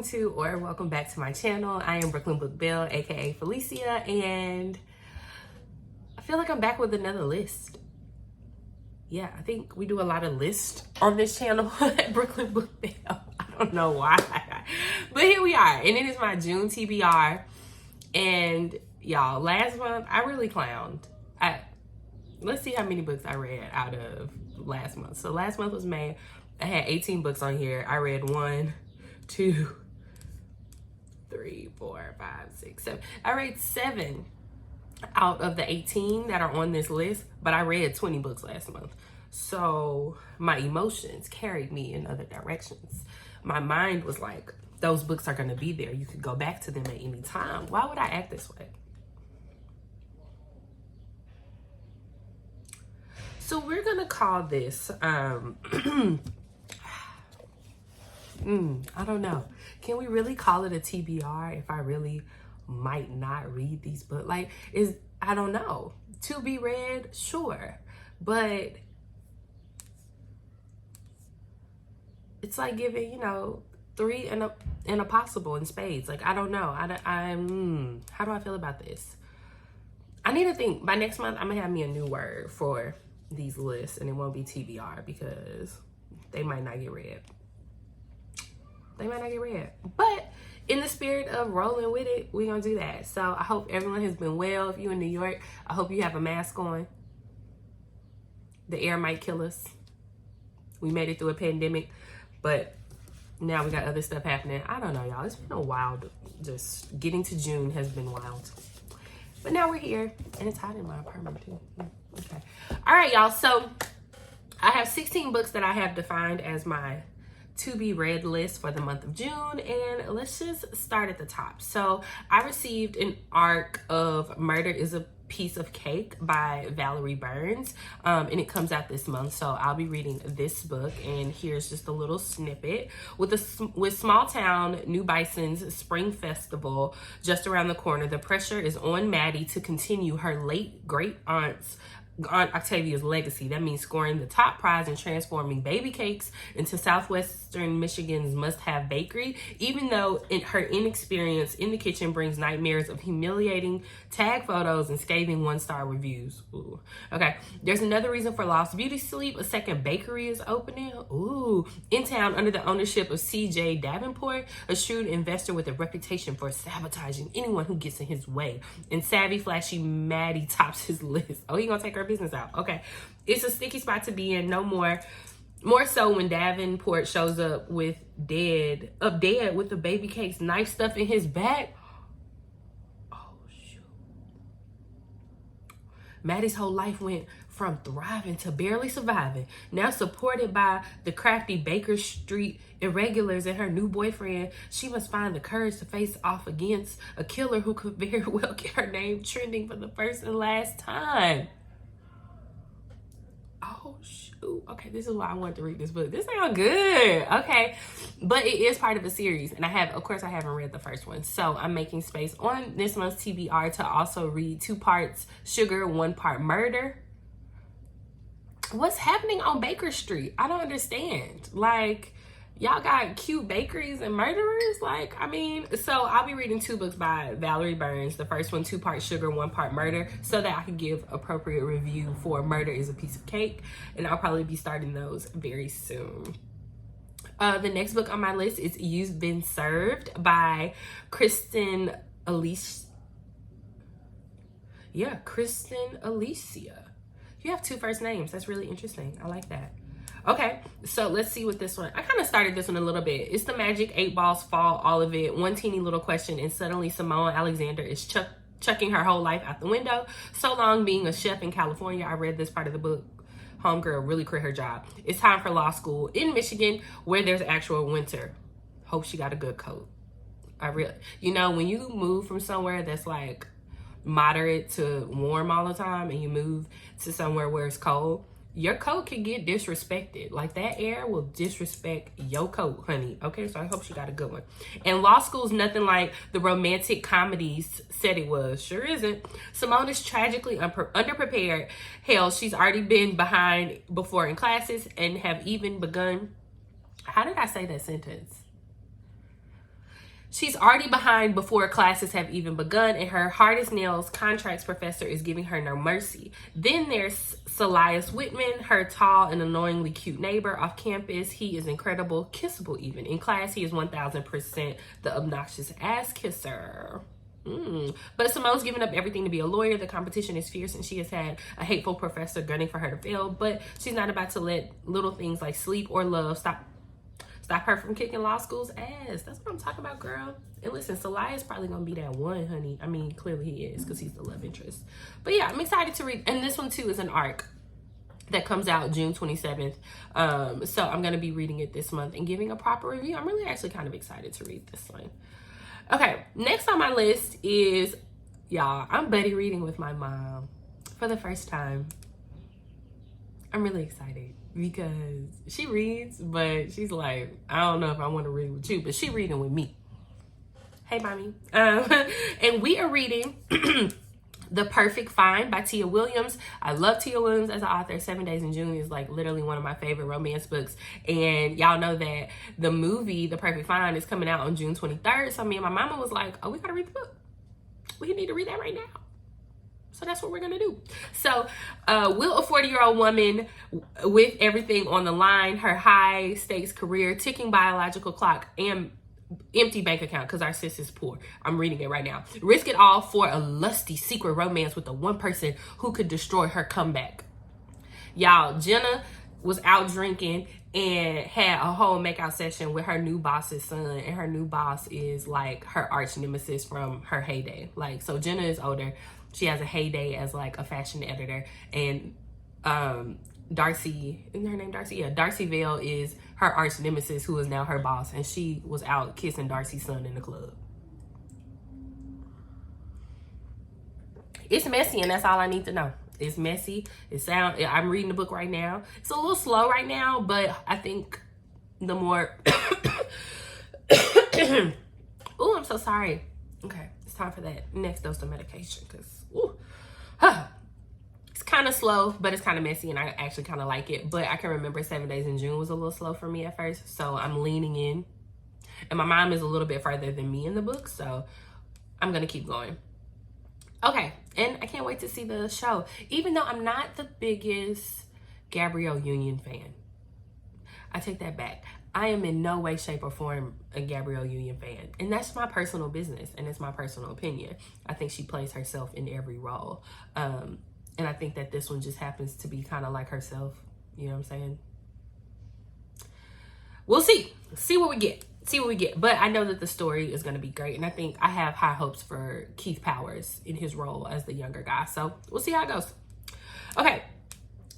to or welcome back to my channel. I am Brooklyn Book Belle, aka Felicia, and I feel like I'm back with another list. Yeah, I think we do a lot of lists on this channel at Brooklyn Book Belle. I don't know why, but here we are, and it is my June TBR. And y'all, last month I really clowned. Let's see how many books I read out of last month. So last month was May. I had 18 books on here. I read 1, 2, 3, 4, 5, 6, 7. I read 7 out of the 18 that are on this list, but I read 20 books last month. So my emotions carried me in other directions. My mind was like, those books are going to be there. You could go back to them at any time. Why would I act this way? So we're going to call this, I don't know. Can we really call it a TBR if I really might not read these books? Like, I don't know. To be read, sure. But it's like giving, 3 and a possible in spades. Like, I don't know. How do I feel about this? I need to think. By next month, I'm going to have me a new word for these lists, and it won't be TBR because they might not get read. They might not get read. But in the spirit of rolling with it, we're going to do that. So I hope everyone has been well. If you're in New York, I hope you have a mask on. The air might kill us. We made it through a pandemic, but now we got other stuff happening. I don't know, y'all. It's been a wild, just getting to June has been wild. But now we're here, and it's hot in my apartment too. Okay. All right, y'all. So I have 16 books that I have defined as my to be read list for the month of June, and let's just start at the top. So I received an arc of Murder is a Piece of Cake by Valerie Burns, and it comes out this month, so I'll be reading this book. And here's just a little snippet. With small town New Bison's spring festival just around the corner, the pressure is on Maddie to continue her late great Aunt Octavia's legacy. That means scoring the top prize and transforming baby cakes into Southwestern Michigan's must-have bakery, even though her inexperience in the kitchen brings nightmares of humiliating tag photos and scathing 1-star reviews. Ooh. Okay, there's another reason for lost beauty sleep. A second bakery is opening. Ooh. In town, under the ownership of C.J. Davenport, a shrewd investor with a reputation for sabotaging anyone who gets in his way. And savvy, flashy Maddie tops his list. Oh, he gonna take her business out. Okay, it's a sticky spot to be in. No more so when Davenport shows up dead with the baby cake's knife stuff in his back. Oh shoot. Maddie's whole life went from thriving to barely surviving. Now supported by the crafty Baker Street irregulars and her new boyfriend, she must find the courage to face off against a killer who could very well get her name trending for the first and last time. Oh shoot. Okay, this is why I wanted to read this book. This sounds good. Okay, but it is part of a series, and I haven't read the first one, so I'm making space on this month's TBR to also read 2 parts Sugar, 1 part Murder. What's happening on Baker Street? I don't understand. Like, y'all got cute bakeries and murderers? Like, I mean, so I'll be reading 2 books by Valerie Burns. The first one, 2 part Sugar, 1 part Murder, so that I can give appropriate review for Murder is a Piece of Cake. And I'll probably be starting those very soon. The next book on my list is You've Been Served by Kristen, Alicia. Yeah, Kristen, Alicia. You have 2 first names. That's really interesting. I like that. Okay, so let's see what this one. I kind of started this one a little bit. It's the Magic 8 Balls fall, all of it. One teeny little question, and suddenly Simone Alexander is chucking her whole life out the window. So long being a chef in California. I read this part of the book. Homegirl really quit her job. It's time for law school in Michigan, where there's actual winter. Hope she got a good coat. When you move from somewhere that's like moderate to warm all the time, and you move to somewhere where it's cold, your coat can get disrespected. Like, that air will disrespect your coat, honey. Okay, so I hope she got a good one. And law school's nothing like the romantic comedies said it was. Sure isn't. Simone is tragically underprepared. Hell, she's already been behind before in classes and have even begun. How did I say that sentence? She's already behind before classes have even begun, and her hard as nails contracts professor is giving her no mercy. Then there's Silas Whitman, her tall and annoyingly cute neighbor off campus. He is incredible, kissable even. In class, he is 1000% the obnoxious ass kisser. But Simone's given up everything to be a lawyer. The competition is fierce, and she has had a hateful professor gunning for her to fail. But she's not about to let little things like sleep or love stop her from kicking law school's ass. That's what I'm talking about, girl. And listen, Silas is probably gonna be that one, honey. I mean, clearly he is, because he's the love interest. But yeah, I'm excited to read. And this one too is an arc that comes out June 27th. So I'm gonna be reading it this month and giving a proper review. I'm really actually kind of excited to read this one. Okay, next on my list is, y'all, I'm buddy reading with my mom for the first time. I'm really excited because she reads, but she's like, I don't know if I want to read with you, but she reading with me. Hey, mommy. And we are reading The Perfect Find by Tia Williams. I love Tia Williams as an author. 7 Days in June is like literally one of my favorite romance books. And y'all know that the movie, The Perfect Find, is coming out on June 23rd. So me and my mama was like, oh, we gotta read the book. We need to read that right now. So that's what we're gonna do. So will a 40-year-old woman with everything on the line, her high stakes career, ticking biological clock, and empty bank account because our sis is poor. I'm reading it right now. Risk it all for a lusty secret romance with the one person who could destroy her comeback. Y'all, Jenna was out drinking and had a whole makeout session with her new boss's son, and her new boss is like her arch nemesis from her heyday. Like, so Jenna is older. She has a heyday as like a fashion editor, and Darcy, isn't her name Darcy? Yeah, Darcy Vale is her arch nemesis, who is now her boss, and she was out kissing Darcy's son in the club. It's messy, and that's all I need to know. It's messy. I'm reading the book right now. It's a little slow right now, but I think the more oh, I'm so sorry. Okay, it's time for that next dose of medication, because it's kind of slow, but it's kind of messy, and I actually kind of like it. But I can remember 7 Days in June was a little slow for me at first, so I'm leaning in. And my mom is a little bit further than me in the book, so I'm gonna keep going. Okay, and I can't wait to see the show, even though I'm not the biggest Gabrielle Union fan. I take that back. I am in no way, shape, or form a Gabrielle Union fan. And that's my personal business, and it's my personal opinion. I think she plays herself in every role. And I think that this one just happens to be kind of like herself. You know what I'm saying? We'll see. See what we get. See what we get. But I know that the story is going to be great. And I think I have high hopes for Keith Powers in his role as the younger guy. So we'll see how it goes. Okay.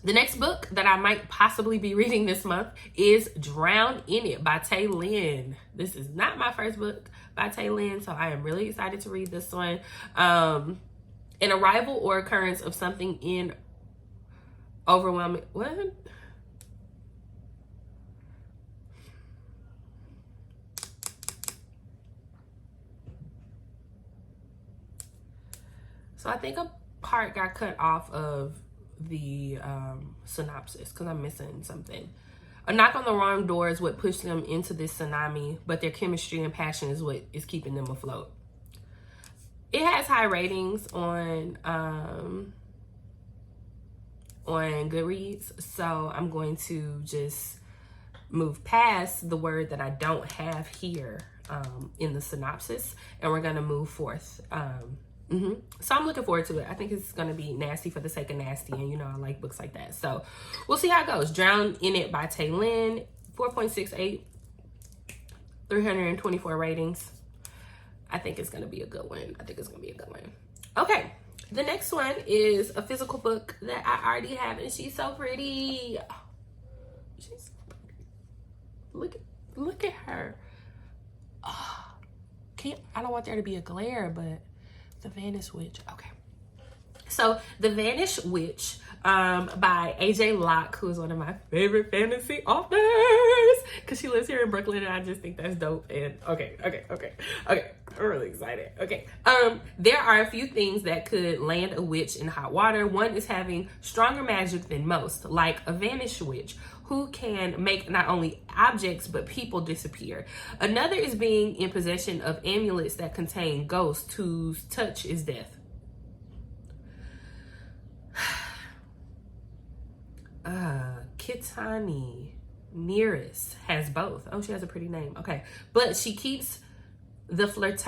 The next book that I might possibly be reading this month is Drown in It by Tay Lynn. This is not my first book by Tay Lynn, so I am really excited to read this one. An arrival or occurrence of something in overwhelming... What? So I think a part got cut off of the synopsis because I'm missing something. A knock on the wrong door is what pushed them into this tsunami, but their chemistry and passion is what is keeping them afloat. It has high ratings on Goodreads, so I'm going to just move past the word that I don't have here in the synopsis, and we're gonna move forth. So I'm looking forward to it. I think it's gonna be nasty for the sake of nasty, and you know I like books like that. So we'll see how it goes. Drown in It by Tay Lynn, 4.68, 324 ratings. I think it's gonna be a good one. Okay, the next one is a physical book that I already have, and she's so pretty. She's so pretty. Look at her. I don't want there to be a glare, but the Vanishing Witch. Okay. So The Vanishing Witch by AJ Locke, who is one of my favorite fantasy authors, because she lives here in Brooklyn, and I just think that's dope. And okay, I'm really excited. Okay, there are a few things that could land a witch in hot water. One is having stronger magic than most, like a Vanishing Witch, who can make not only objects but people disappear. Another is being in possession of amulets that contain ghosts whose touch is death. Kitani Nearest has both. Oh, she has a pretty name. Okay, but she keeps the flirtatious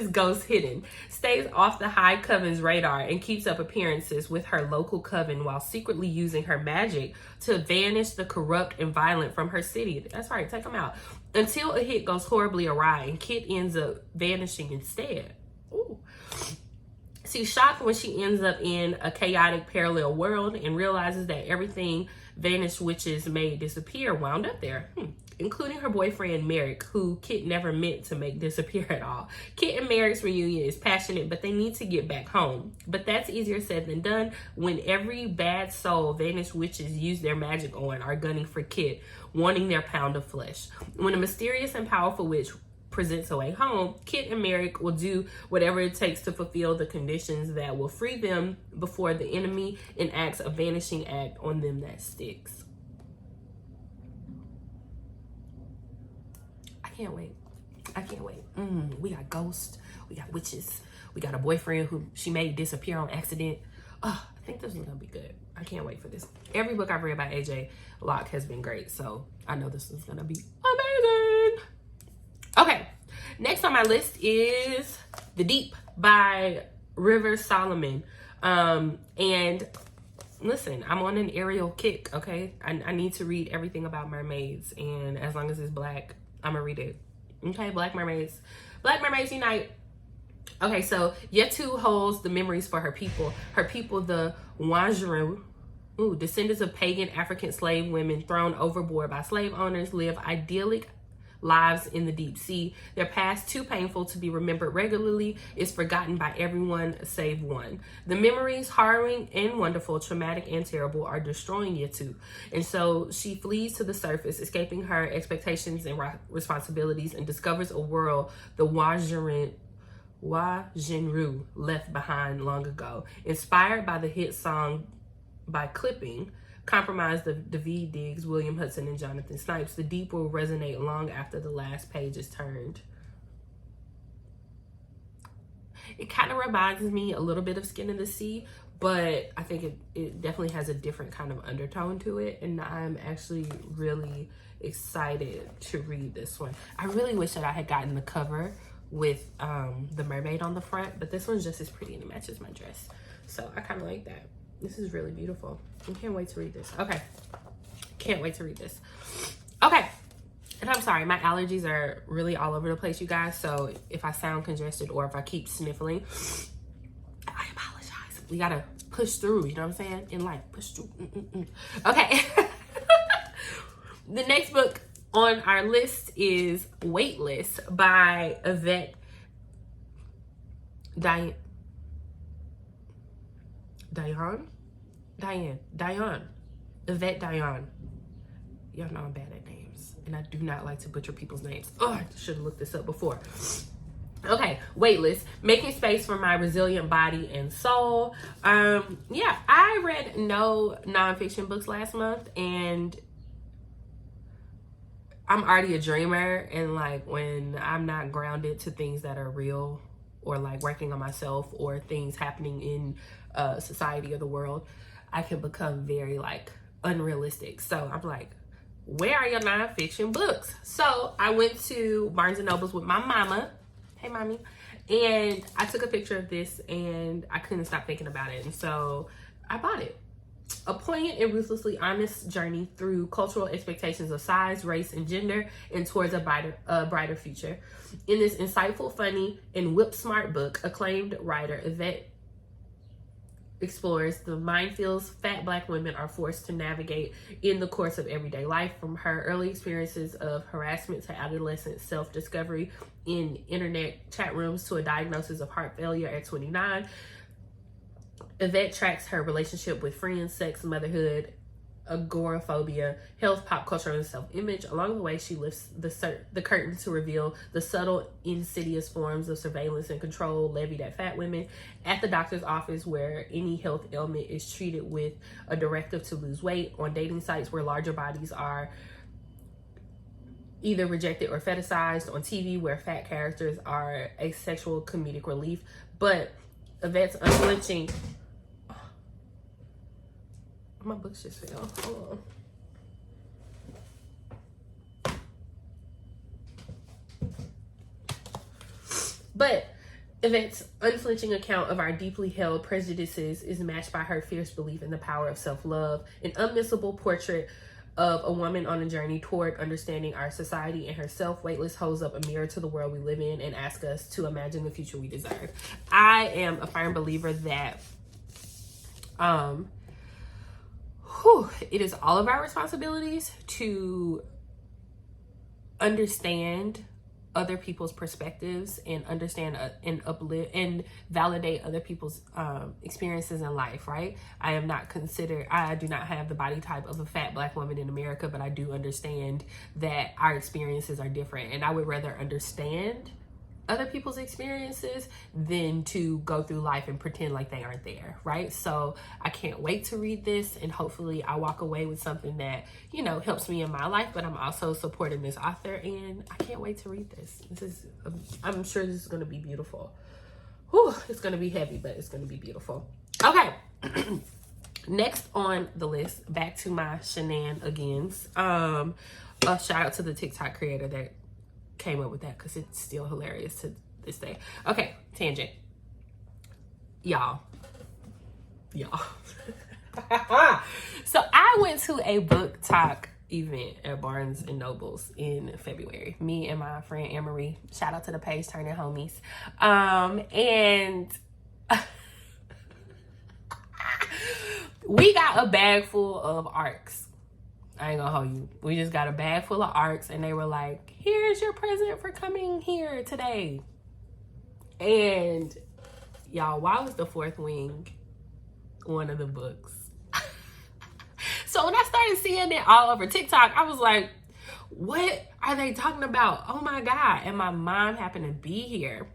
ghost hidden, stays off the High Coven's radar, and keeps up appearances with her local coven while secretly using her magic to banish the corrupt and violent from her city. That's right, take them out. Until a hit goes horribly awry and Kit ends up vanishing instead. Ooh. She's shocked when she ends up in a chaotic parallel world and realizes that everything vanished witches made disappear wound up there, including her boyfriend Merrick, who Kit never meant to make disappear at all. Kit and Merrick's reunion is passionate, but they need to get back home. But that's easier said than done when every bad soul vanished witches use their magic on are gunning for Kit, wanting their pound of flesh. When a mysterious and powerful witch presents a way home, Kit and Merrick will do whatever it takes to fulfill the conditions that will free them before the enemy enacts a vanishing act on them that sticks. I can't wait. We got ghosts, we got witches, we got a boyfriend who she made disappear on accident. I think this is gonna be good. I can't wait for this. Every book I've read by AJ Locke has been great, so I know this is gonna be amazing. Okay, next on my list is The Deep by River Solomon. And listen, I'm on an Ariel kick, okay? I need to read everything about mermaids, and as long as it's black, I'm gonna read it. Okay, Black Mermaids. Black Mermaids Unite. Okay, so Yetu holds the memories for her people. Her people, the Wanjiru, descendants of pagan African slave women thrown overboard by slave owners, live idyllic lives in the deep sea. Their past, too painful to be remembered regularly, is forgotten by everyone save one. The memories, harrowing and wonderful, traumatic and terrible, are destroying Yetu. And so she flees to the surface, escaping her expectations and responsibilities, and discovers a world the Jinru left behind long ago. Inspired by the hit song by Clipping, compromised of David Diggs, William Hudson, and Jonathan Snipes, The Deep will resonate long after the last page is turned. It kind of reminds me a little bit of Skin in the Sea, but I think it definitely has a different kind of undertone to it, and I'm actually really excited to read this one. I really wish that I had gotten the cover with the mermaid on the front, but this one's just as pretty and it matches my dress, so I kind of like that. This is really beautiful. I can't wait to read this. Okay. Can't wait to read this. Okay. And I'm sorry, my allergies are really all over the place, you guys. So if I sound congested or if I keep sniffling, I apologize. We gotta push through, you know what I'm saying? In life, push through. Okay. The next book on our list is Weightless by Evette Dionne. Evette Dionne. Y'all know I'm bad at names, and I do not like to butcher people's names. Oh, I should have looked this up before. Okay, Weightless, making space for my resilient body and soul. Yeah, I read no nonfiction books last month, and I'm already a dreamer, and like when I'm not grounded to things that are real, or like working on myself, or things happening in society or the world, I can become very like unrealistic. So I'm like, where are your nonfiction books? So I went to Barnes and Nobles with my mama. Hey, mommy. And I took a picture of this and I couldn't stop thinking about it. And so I bought it. A poignant and ruthlessly honest journey through cultural expectations of size, race, and gender, and towards a brighter future. In this insightful, funny, and whip-smart book, acclaimed writer Evette explores the minefields fat Black women are forced to navigate in the course of everyday life, from her early experiences of harassment to adolescent self-discovery in internet chat rooms to a diagnosis of heart failure at 29. Evette tracks her relationship with friends, sex, motherhood, agoraphobia, health, pop culture, and self-image. Along the way, she lifts the curtain to reveal the subtle, insidious forms of surveillance and control levied at fat women at the doctor's office, where any health ailment is treated with a directive to lose weight, on dating sites where larger bodies are either rejected or fetishized, on TV where fat characters are a sexual comedic relief. But Evette's unflinching... My books just fell. Hold on. But Evette's unflinching account of our deeply held prejudices is matched by her fierce belief in the power of self-love, an unmissable portrait of a woman on a journey toward understanding our society and herself. Weightless holds up a mirror to the world we live in and asks us to imagine the future we deserve. I am a firm believer that it is all of our responsibilities to understand other people's perspectives and understand and uplift and validate other people's experiences in life, right? I do not have the body type of a fat Black woman in America, but I do understand that our experiences are different, and I would rather understand other people's experiences than to go through life and pretend like they aren't there, right? So I can't wait to read this, and hopefully I walk away with something that, you know, helps me in my life, but I'm also supporting this author, and I can't wait to read this. I'm sure this is going to be beautiful. Whew, it's going to be heavy, but it's going to be beautiful. Okay. Next on the list, back to my shenanigans. A shout out to the TikTok creator that came up with that, because it's still hilarious to this day. Okay, tangent. Y'all. So I went to a book talk event at Barnes and Nobles in February. Me and my friend Anne-Marie. Shout out to the Page Turning homies. And we got a bag full of ARCs. I ain't gonna hold you. We just got a bag full of ARCs, and they were like, here's your present for coming here today. And y'all, why was The Fourth Wing one of the books? So when I started seeing it all over TikTok, I was like, what are they talking about? Oh my God. And my mom happened to be here,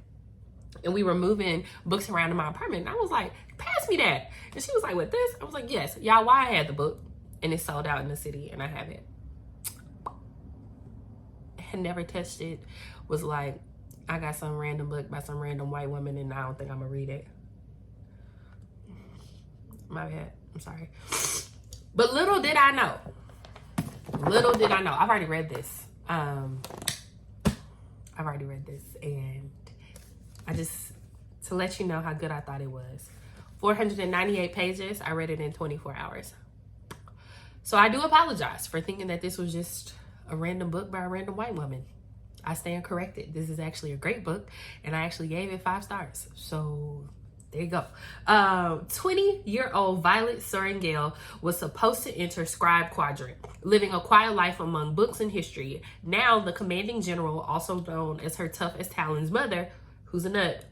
and we were moving books around in my apartment. And I was like, pass me that. And she was like, what, this? I was like, yes. Y'all, why I had the book, and it's sold out in the city, and I have it. Had never touched it. Was like, I got some random book by some random white woman, and I don't think I'm gonna read it. My bad. I'm sorry. But little did I know. I've already read this. And I just, to let you know how good I thought it was. 498 pages. I read it in 24 hours. So I do apologize for thinking that this was just a random book by a random white woman. I stand corrected. This is actually a great book, and I actually gave it 5 stars. So there you go. 20-year-old Violet Sorrengail was supposed to enter Scribe Quadrant, living a quiet life among books and history. Now, the commanding general, also known as her tough as Talon's mother, who's a nut,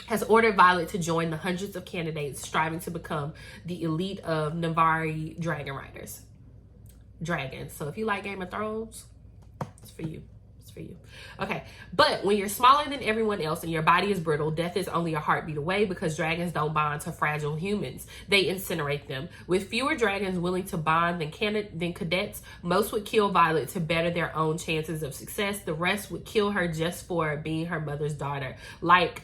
has ordered Violet to join the hundreds of candidates striving to become the elite of Navari dragon riders. Dragons. So if you like Game of Thrones, it's for you. Okay, but when you're smaller than everyone else and your body is brittle, death is only a heartbeat away, because dragons don't bond to fragile humans. They incinerate them. With fewer dragons willing to bond than cadets, most would kill Violet to better their own chances of success. The rest would kill her just for being her mother's daughter. Like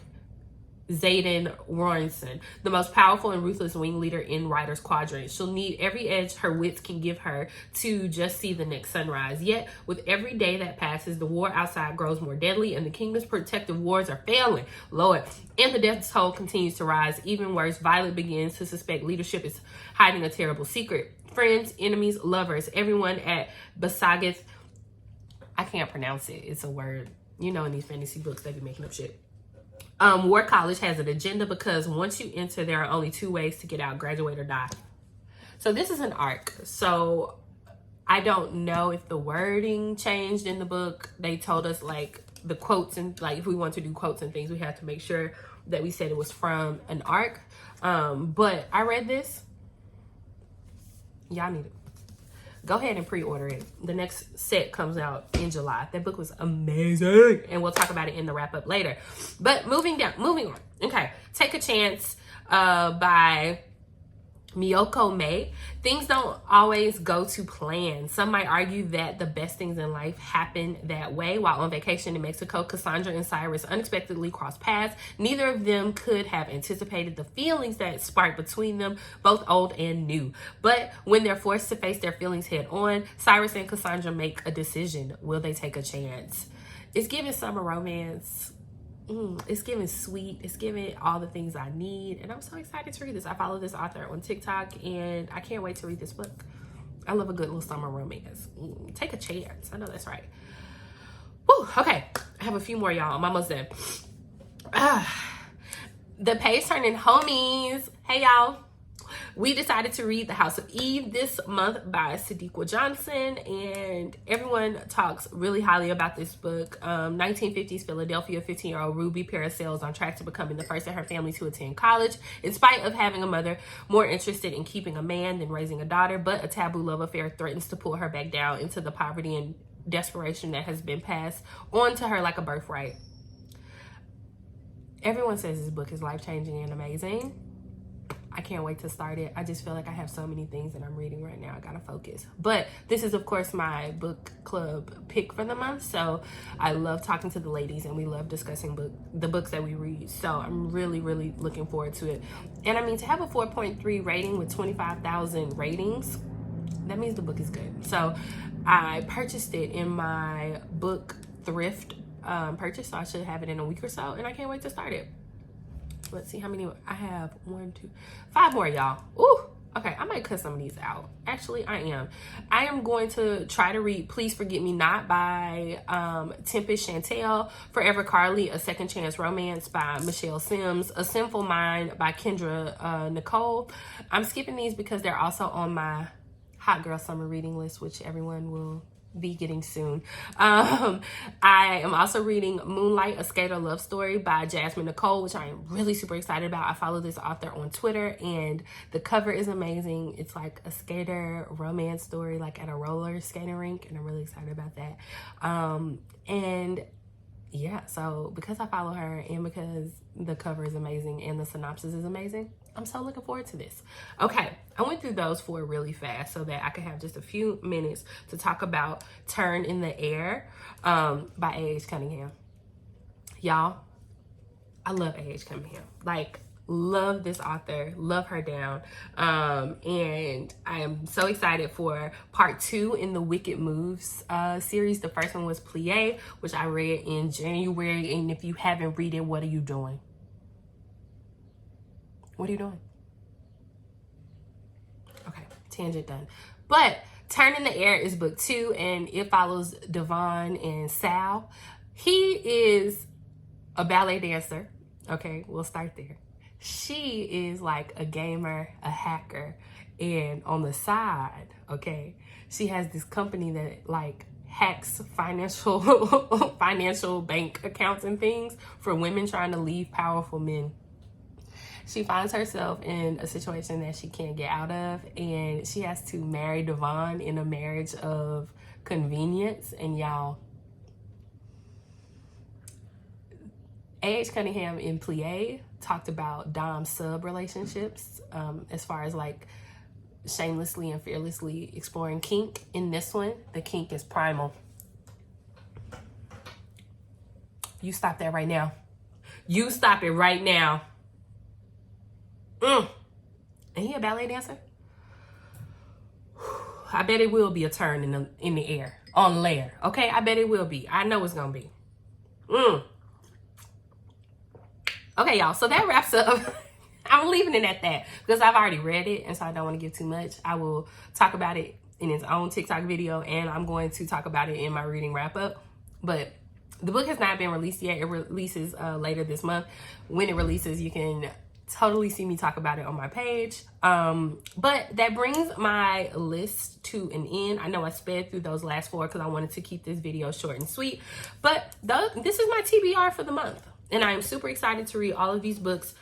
Xaden Rorinson, the most powerful and ruthless wing leader in Rider's Quadrant. She'll need every edge her wits can give her to just see the next sunrise. Yet, with every day that passes, the war outside grows more deadly, and the kingdom's protective wards are failing. Lord. And the death toll continues to rise. Even worse, Violet begins to suspect leadership is hiding a terrible secret. Friends, enemies, lovers, everyone at Basagath. I can't pronounce it. It's a word. You know, in these fantasy books, they be making up shit. War College has an agenda because once you enter, there are only 2 ways to get out: graduate or die. So this is an arc. So I don't know if the wording changed in the book. They told us like the quotes, and like if we want to do quotes and things, we have to make sure that we said it was from an arc. But I read this. Y'all need it. Go ahead and pre-order it. The next set comes out in July. That book was amazing, and we'll talk about it in the wrap-up later. But moving on. Okay, Take a Chance by Miyeko May. Things don't always go to plan. Some might argue that the best things in life happen that way. While on vacation in Mexico, Cassandra and Cyrus unexpectedly crossed paths. Neither of them could have anticipated the feelings that sparked between them, both old and new. But when they're forced to face their feelings head on, Cyrus and Cassandra make a decision. Will they take a chance? It's giving summer romance. It's giving sweet. It's giving all the things I need, and I'm so excited to read this. I follow this author on TikTok, and I can't wait to read this book. I love a good little summer romance. Take a chance. I know that's right. Woo, okay, I have a few more, y'all. I'm almost done. The Page Turning Homies. Hey, y'all. We decided to read The House of Eve this month by Sadeqa Johnson, and everyone talks really highly about this book. 1950s Philadelphia, 15-year-old Ruby Paracel is on track to becoming the first in her family to attend college, in spite of having a mother more interested in keeping a man than raising a daughter. But a taboo love affair threatens to pull her back down into the poverty and desperation that has been passed on to her like a birthright. Everyone says this book is life-changing and amazing. I can't wait to start it. I just feel like I have so many things that I'm reading right now. I gotta focus. But this is, of course, my book club pick for the month. So I love talking to the ladies, and we love discussing the books that we read. So I'm really, really looking forward to it. And I mean, to have a 4.3 rating with 25,000 ratings, that means the book is good. So I purchased it in my book thrift purchase. So I should have it in a week or so, and I can't wait to start it. Let's see how many I have. 1, 2, 5 more, y'all. Ooh, okay, I might cut some of these out. Actually, I am going to try to read Please Forget Me Not by Tempestt Chantel, Forever Carly, A Second Chance Romance by Michele Sims, A Sinful Mind by Kendra Nicole. I'm skipping these because they're also on my Hot Girl Summer reading list, which everyone will be getting soon. I am also reading Moonlight, A Skater Love Story by Jasmine Nicole, which I am really super excited about. I follow this author on Twitter, and the cover is amazing. It's like a skater romance story, like at a roller skating rink, and I'm really excited about that. And yeah, so because I follow her and because the cover is amazing and the synopsis is amazing, I'm so looking forward to this. Okay, I went through those 4 really fast so that I could have just a few minutes to talk about Turn in the Air by A.H. Cunningham. Y'all, I love A.H. Cunningham. Like, love this author, love her down. And I am so excited for part 2 in the Wicked Moves series. The first one was Plie, which I read in January. And if you haven't read it, what are you doing? What are you doing? Okay, tangent done. But Turn in the Air is book 2, and it follows Dionne and Sal. He is a ballet dancer. Okay, we'll start there. She is like a gamer, a hacker, and on the side, okay, she has this company that like hacks financial bank accounts and things for women trying to leave powerful men. She finds herself in a situation that she can't get out of, and she has to marry Dionne in a marriage of convenience. And y'all, A.H. Cunningham in Plie talked about dom-sub relationships as far as like shamelessly and fearlessly exploring kink. In this one, the kink is primal. You stop that right now. You stop it right now. And he a ballet dancer? I bet it will be a turn in the air, on layer. Okay, I bet it will be. I know it's gonna be. Okay, y'all, so that wraps up. I'm leaving it at that because I've already read it, and so I don't want to give too much. I will talk about it in its own TikTok video, and I'm going to talk about it in my reading wrap up. But The book has not been released yet. It releases later this month. When it releases, you can totally see me talk about it on my page. But that brings my list to an end. I know I sped through those last 4 because I wanted to keep this video short and sweet. But this is my TBR for the month. And I am super excited to read all of these books.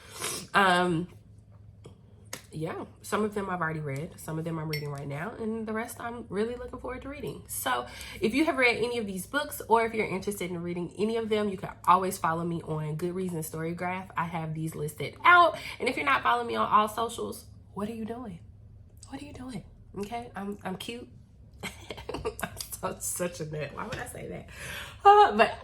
Yeah, some of them I've already read. Some of them I'm reading right now. And the rest I'm really looking forward to reading. So if you have read any of these books, or if you're interested in reading any of them, you can always follow me on Goodreads and Storygraph. I have these listed out. And if you're not following me on all socials, what are you doing? What are you doing? Okay, I'm cute. I'm such a nut. Why would I say that? But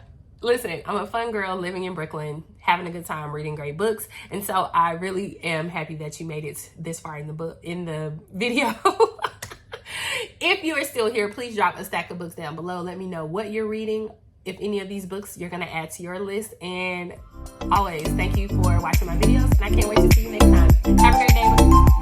listen, I'm a fun girl living in Brooklyn, having a good time reading great books. And so I really am happy that you made it this far in the video. If you are still here, please drop a stack of books down below. Let me know what you're reading, if any of these books you're going to add to your list. And always, thank you for watching my videos. And I can't wait to see you next time. Have a great day.